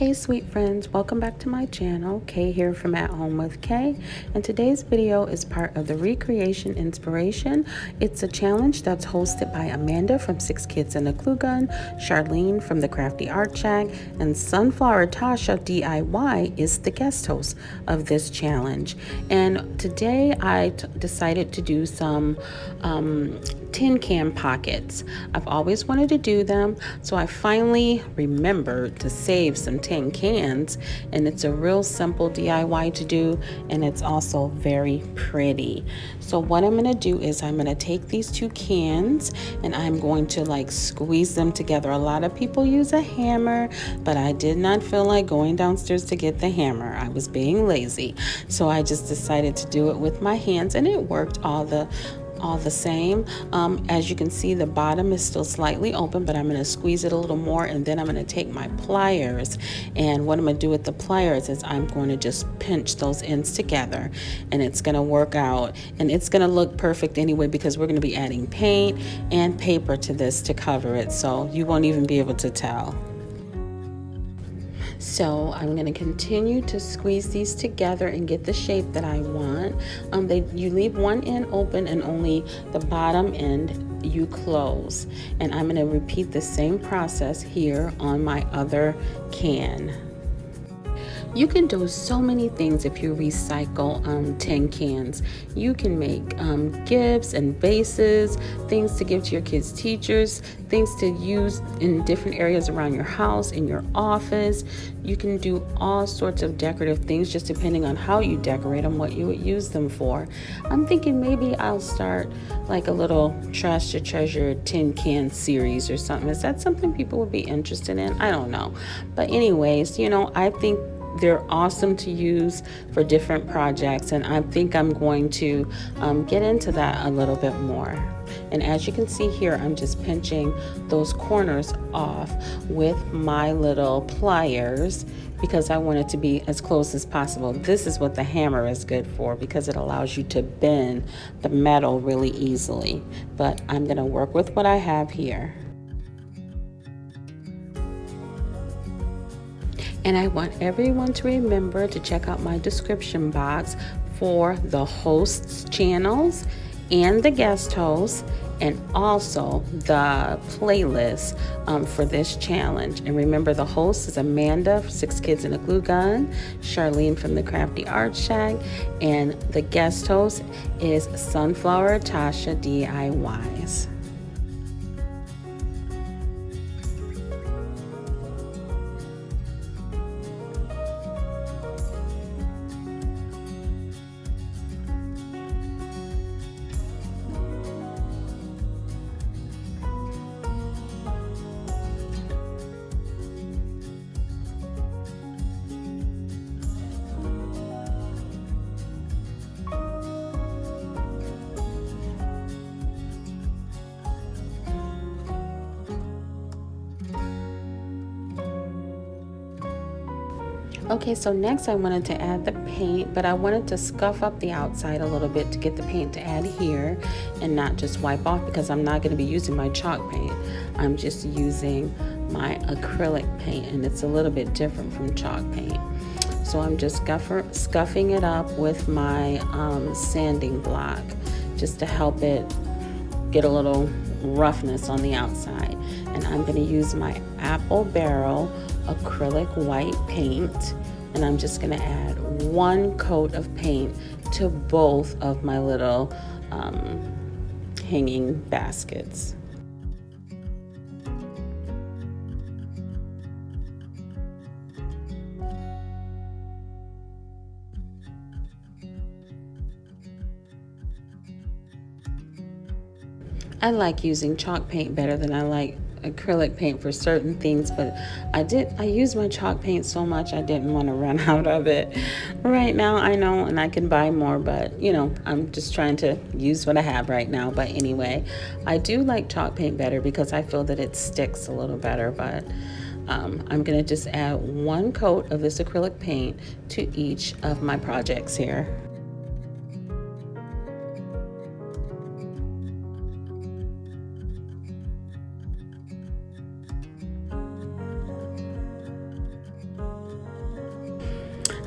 Hey sweet friends, welcome back to my channel. Kay here from At Home with Kay, and today's video is part of the Recreation Inspiration. It's a challenge that's hosted by Amanda from 6 Kids and a Glue Gun, Charlene from the Crafty Art Shack, and Sunflower Tasha DIY is the guest host of this challenge. And today I decided to do some tin can pockets. I've always wanted to do them, so I finally remembered to save some tin cans, and it's a real simple DIY to do, and it's also very pretty. So what I'm going to do is I'm going to take these 2 cans and I'm going to squeeze them together. A lot of people use a hammer, but I did not feel like going downstairs to get the hammer. I was being lazy, so I just decided to do it with my hands, and it worked all the same. As you can see, the bottom is still slightly open, but I'm going to squeeze it a little more, and then I'm going to take my pliers, and what I'm going to do with the pliers is I'm going to just pinch those ends together, and it's going to work out, and it's going to look perfect anyway because we're going to be adding paint and paper to this to cover it, so you won't even be able to tell. So I'm going to continue to squeeze these together and get the shape that I want. You leave one end open and only the bottom end you close. And I'm going to repeat the same process here on my other can. You can do so many things if you recycle tin cans. You can make gifts and bases, things to give to your kids' teachers, things to use in different areas around your house, in your office. You can do all sorts of decorative things just depending on how you decorate them, what you would use them for. I'm thinking maybe I'll start like a little Trash to Treasure tin can series or something. Is that something people would be interested in? I don't know. But anyways, I think they're awesome to use for different projects, and I think I'm going to get into that a little bit more. And as you can see here, I'm just pinching those corners off with my little pliers because I want it to be as close as possible. This is what the hammer is good for because it allows you to bend the metal really easily. But I'm going to work with what I have here. And I want everyone to remember to check out my description box for the hosts' channels and the guest hosts, and also the playlist for this challenge. And remember, the host is Amanda, 6 Kids and a Glue Gun, Charlene from the Crafty Art Shack, and the guest host is Sunflower Tasha DIYs. Okay, so next I wanted to add the paint, but I wanted to scuff up the outside a little bit to get the paint to add here and not just wipe off because I'm not going to be using my chalk paint. I'm just using my acrylic paint, and it's a little bit different from chalk paint. So I'm just scuffing it up with my sanding block just to help it get a little roughness on the outside. And I'm going to use my Apple Barrel acrylic white paint, and I'm just going to add 1 coat of paint to both of my little hanging baskets. I like using chalk paint better than I like acrylic paint for certain things, but I use my chalk paint so much I didn't want to run out of it. Right now I know, and I can buy more, but I'm just trying to use what I have right now. But anyway, I do like chalk paint better because I feel that it sticks a little better, but I'm gonna just add 1 coat of this acrylic paint to each of my projects here.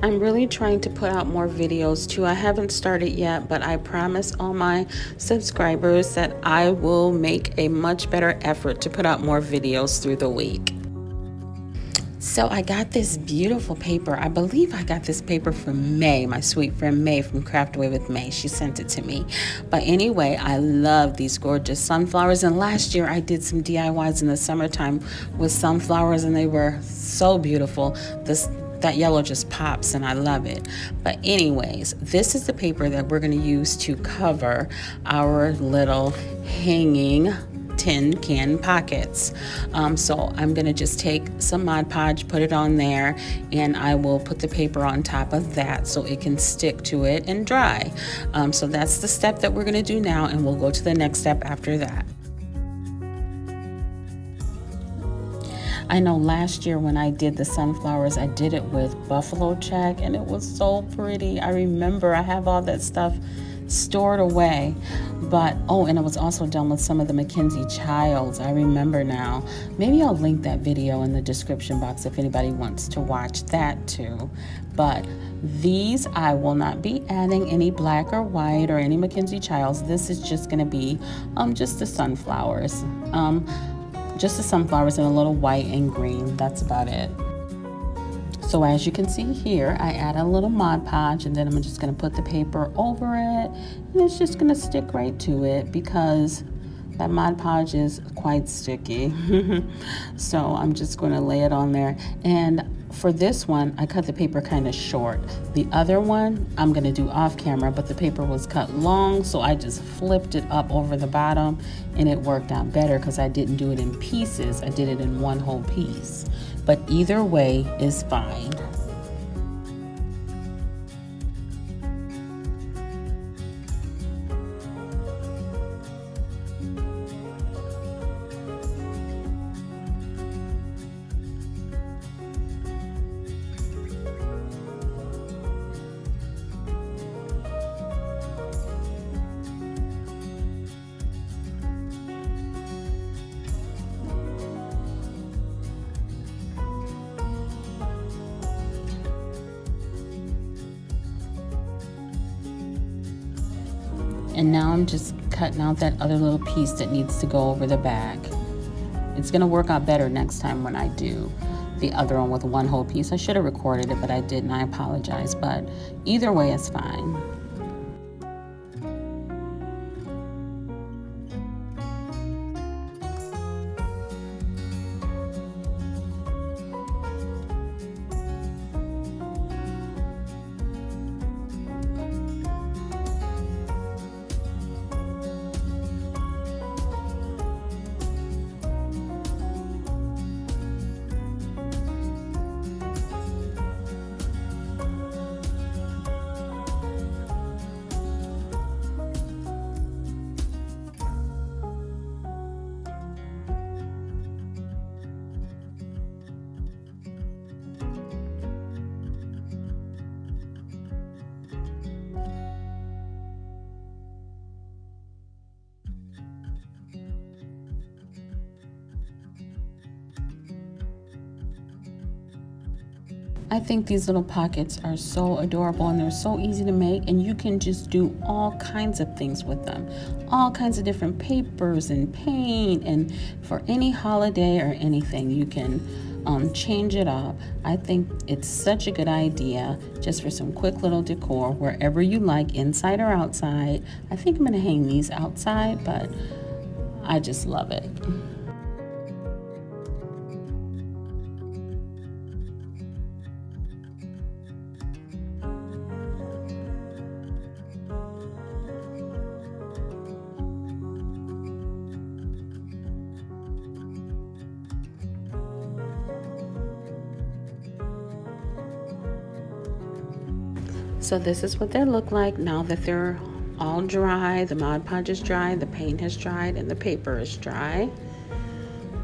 I'm really trying to put out more videos too. I haven't started yet, but I promise all my subscribers that I will make a much better effort to put out more videos through the week. So I got this beautiful paper. I believe I got this paper from May, my sweet friend May from Craft Away with May. She sent it to me. But anyway, I love these gorgeous sunflowers. And last year I did some DIYs in the summertime with sunflowers, and they were so beautiful. That yellow just pops and I love it. But anyways, this is the paper that we're going to use to cover our little hanging tin can pockets. So I'm going to just take some Mod Podge, put it on there, and I will put the paper on top of that so it can stick to it and dry. So that's the step that we're going to do now, and we'll go to the next step after that. I know last year when I did the sunflowers, I did it with buffalo check, and it was so pretty. I remember I have all that stuff stored away. But and it was also done with some of the Mackenzie Childs. I remember now. Maybe I'll link that video in the description box if anybody wants to watch that too. But these, I will not be adding any black or white or any Mackenzie Childs. This is just going to be just the sunflowers. Just the sunflowers and a little white and green. That's about it. So as you can see here, I add a little Mod Podge, and then I'm just going to put the paper over it, and it's just going to stick right to it because that Mod Podge is quite sticky. So I'm just going to lay it on there. And for this one, I cut the paper kind of short. The other one I'm going to do off camera, but the paper was cut long, so I just flipped it up over the bottom, and it worked out better because I didn't do it in pieces. I did it in one whole piece. But either way is fine. And now I'm just cutting out that other little piece that needs to go over the back. It's gonna work out better next time when I do the other one with one whole piece. I should have recorded it, but I didn't. I apologize, but either way is fine. I think these little pockets are so adorable, and they're so easy to make, and you can just do all kinds of things with them. All kinds of different papers and paint, and for any holiday or anything you can change it up. I think it's such a good idea just for some quick little decor wherever you like, inside or outside. I think I'm going to hang these outside, but I just love it. So this is what they look like now that they're all dry. The Mod Podge is dry, the paint has dried, and the paper is dry.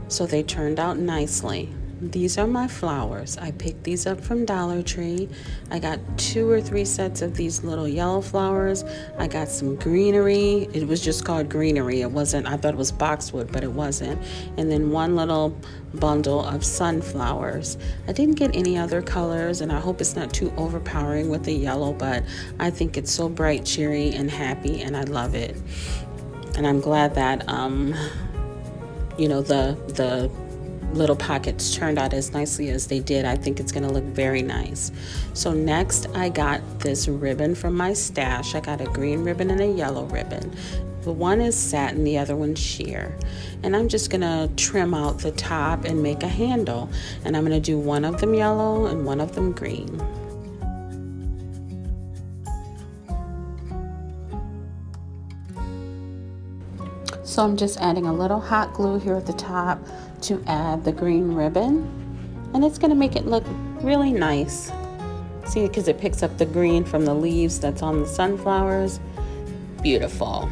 So they turned out nicely. These are my flowers. I picked these up from Dollar Tree. I got 2 or 3 sets of these little yellow flowers. I got some greenery. It was just called greenery. It wasn't, I thought it was boxwood, but it wasn't. And then one little bundle of sunflowers. I didn't get any other colors, and I hope it's not too overpowering with the yellow, but I think it's so bright, cheery, and happy, and I love it. And I'm glad that, the little pockets turned out as nicely as they did. I think it's going to look very nice. So next I got this ribbon from my stash. I got a green ribbon and a yellow ribbon. The one is satin, the other one's sheer. And I'm just going to trim out the top and make a handle. And I'm going to do one of them yellow and one of them green. So I'm just adding a little hot glue here at the top to add the green ribbon, and it's going to make it look really nice. See, because it picks up the green from the leaves that's on the sunflowers. Beautiful.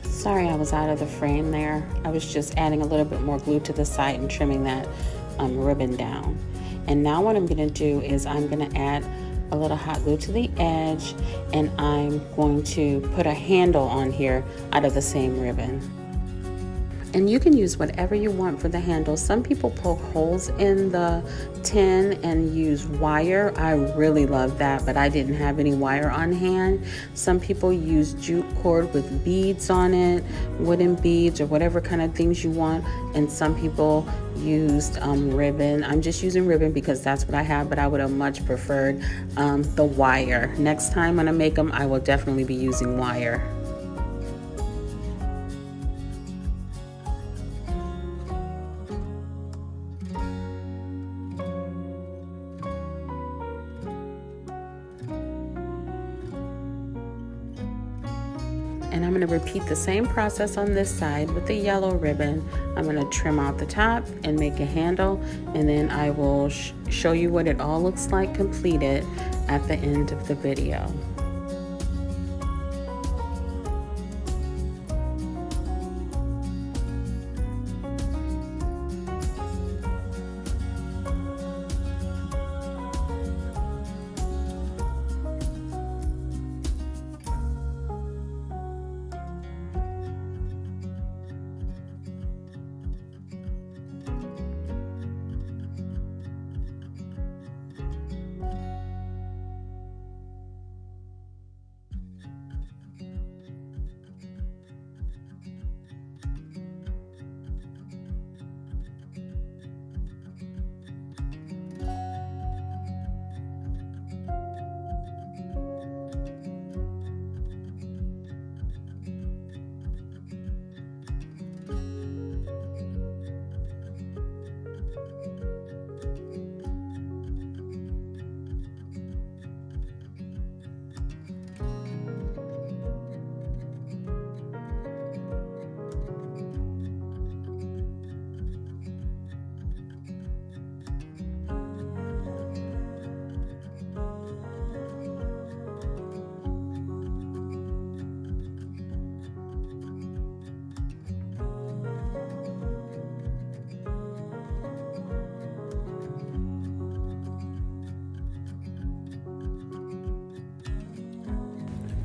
Sorry I was out of the frame there. I was just adding a little bit more glue to the side and trimming that ribbon down. And now what I'm going to do is I'm going to add a little hot glue to the edge, and I'm going to put a handle on here out of the same ribbon. And you can use whatever you want for the handle. Some people poke holes in the tin and use wire. I really love that, but I didn't have any wire on hand. Some people use jute cord with beads on it, wooden beads or whatever kind of things you want. And some people used ribbon. I'm just using ribbon because that's what I have, but I would have much preferred the wire. Next time when I make them, I will definitely be using wire. And I'm going to repeat the same process on this side with the yellow ribbon. I'm going to trim out the top and make a handle, and then I will show you what it all looks like completed at the end of the video.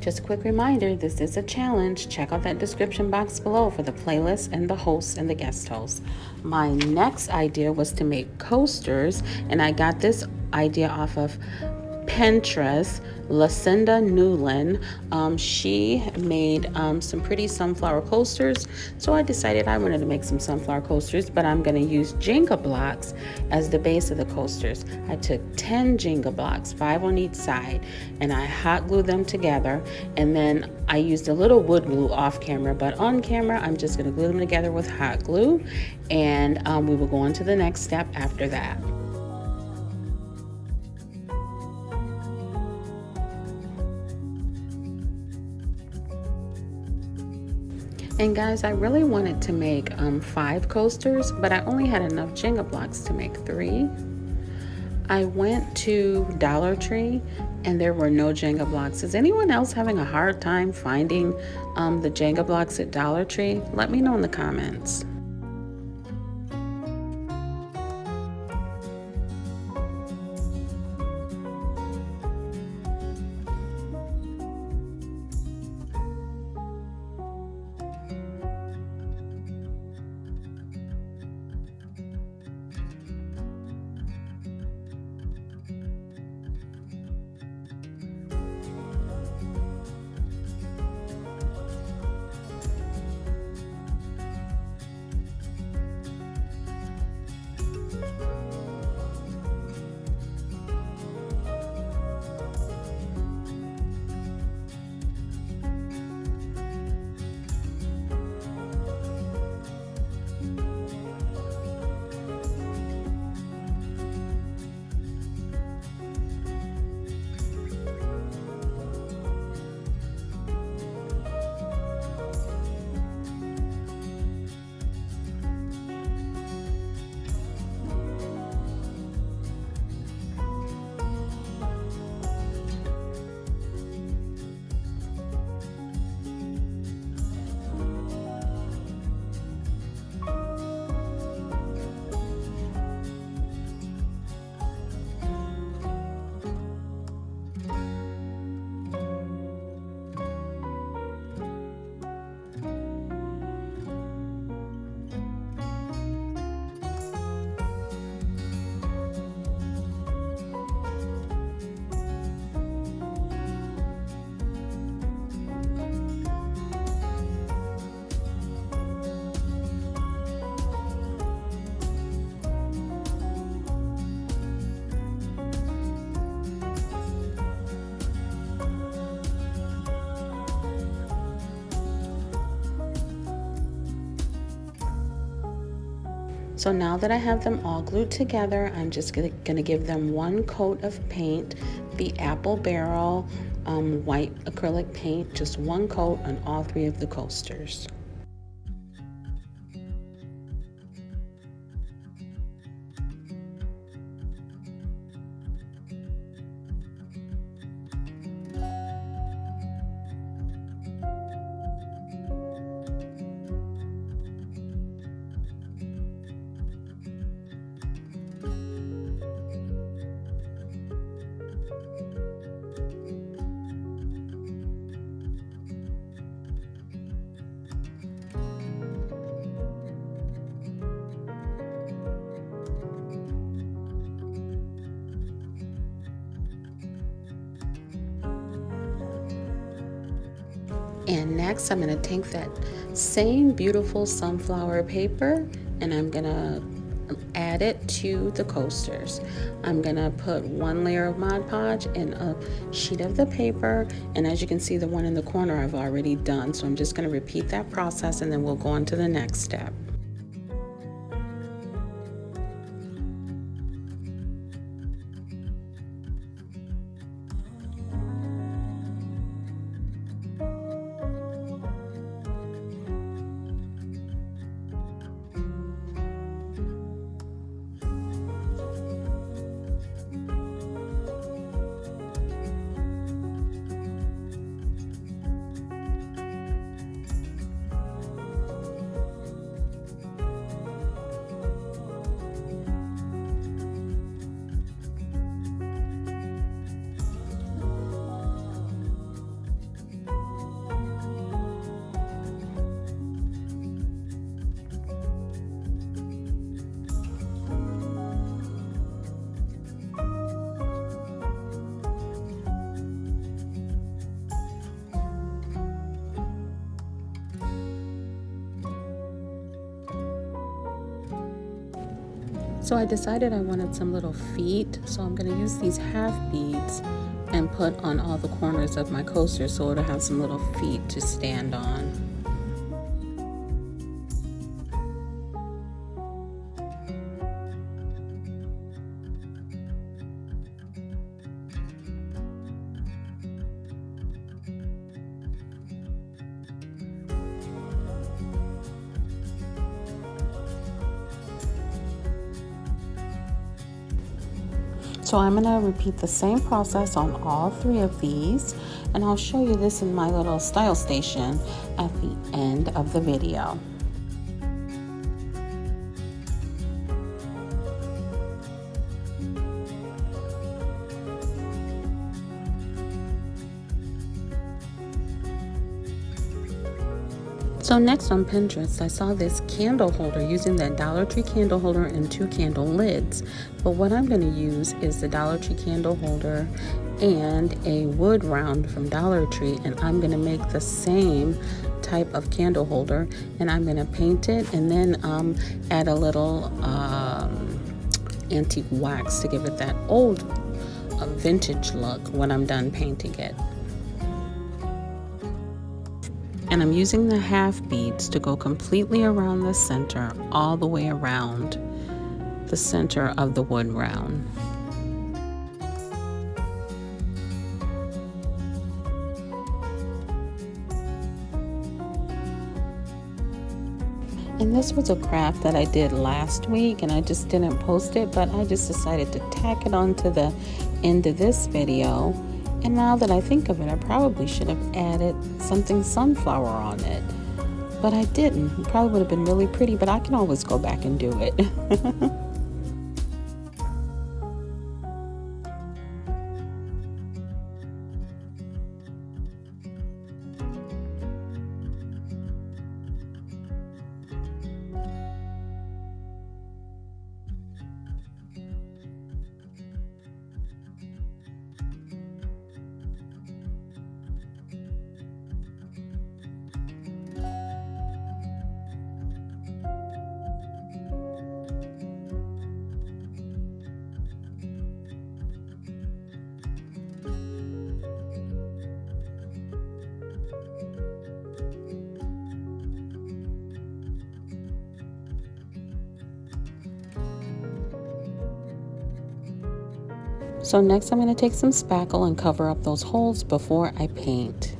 Just a quick reminder, this is a challenge. Check out that description box below for the playlist and the hosts and the guest hosts. My next idea was to make coasters, and I got this idea off of Pinterest. Lucinda Newland, she made some pretty sunflower coasters, so I decided I wanted to make some sunflower coasters, but I'm going to use Jenga blocks as the base of the coasters. I took 10 Jenga blocks, 5 on each side, and I hot glued them together, and then I used a little wood glue off camera, but on camera I'm just going to glue them together with hot glue, and we will go on to the next step after that. And guys, I really wanted to make 5 coasters, but I only had enough Jenga blocks to make 3. I went to Dollar Tree and there were no Jenga blocks. Is anyone else having a hard time finding the Jenga blocks at Dollar Tree? Let me know in the comments. So now that I have them all glued together, I'm just gonna give them one coat of paint, the Apple Barrel white acrylic paint, just one coat on all 3 of the coasters. And next I'm going to take that same beautiful sunflower paper and I'm going to add it to the coasters. I'm going to put 1 layer of Mod Podge in a sheet of the paper, and as you can see, the one in the corner I've already done. So I'm just going to repeat that process and then we'll go on to the next step. So I decided I wanted some little feet, so I'm going to use these half beads and put on all the corners of my coaster so it'll have some little feet to stand on. So I'm going to repeat the same process on all 3 of these, and I'll show you this in my little style station at the end of the video. So next on Pinterest, I saw this candle holder using that Dollar Tree candle holder and 2 candle lids. But what I'm going to use is the Dollar Tree candle holder and a wood round from Dollar Tree, and I'm going to make the same type of candle holder, and I'm going to paint it and then add a little antique wax to give it that old vintage look when I'm done painting it. And I'm using the half beads to go completely around the center, all the way around the center of the wood round. And this was a craft that I did last week, and I just didn't post it, but I just decided to tack it on to the end of this video. And now that I think of it, I probably should have added something sunflower on it. But I didn't. It probably would have been really pretty, but I can always go back and do it. So next I'm going to take some spackle and cover up those holes before I paint.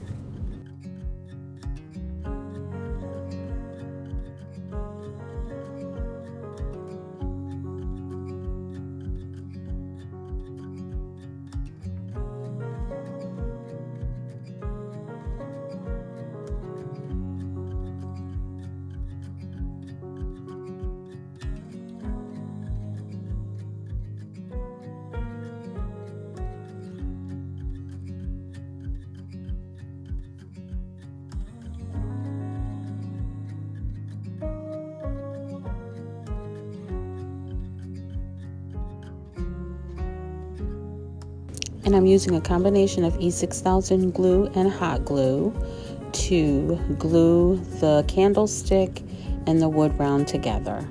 And I'm using a combination of E6000 glue and hot glue to glue the candlestick and the wood round together.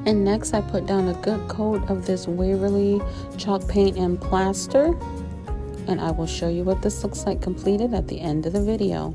And next I put down a good coat of this Waverly chalk paint and plaster, and I will show you what this looks like completed at the end of the video.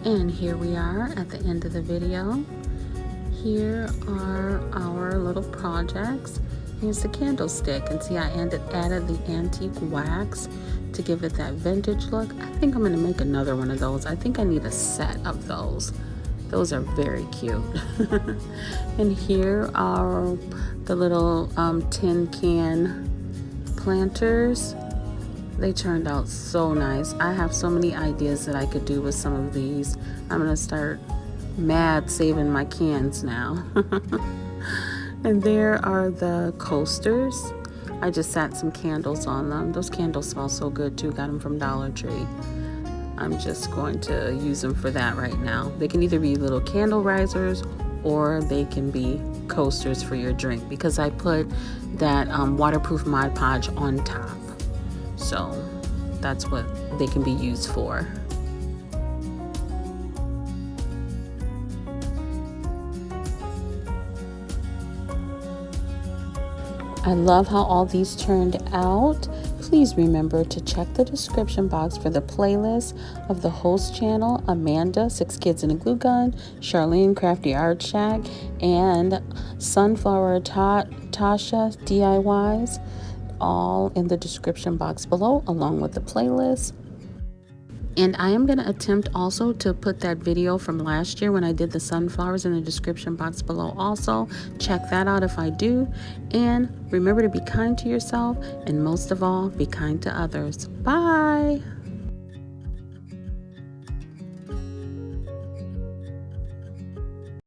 And here we are at the end of the video. Here are our little projects. Here's the candlestick, and see I added the antique wax to give it that vintage look. I think I'm gonna make another one of those. I think I need a set of those. Those are very cute. And here are the little tin can planters. They turned out so nice. I have so many ideas that I could do with some of these. I'm gonna start mad saving my cans now. And there are the coasters. I just sat some candles on them. Those candles smell so good too. Got them from Dollar Tree. I'm just going to use them for that right now. They can either be little candle risers or they can be coasters for your drink, because I put that waterproof Mod Podge on top. So that's what they can be used for. I love how all these turned out. Please remember to check the description box for the playlist of the host channel, Amanda, 6 Kids and a Glue Gun, Charlene, Crafty Art Shack, and Sunflower Tasha DIYs, all in the description box below, along with the playlist. And I am going to attempt also to put that video from last year when I did the sunflowers in the description box below also. Check that out if I do. And remember to be kind to yourself, and most of all, be kind to others. Bye!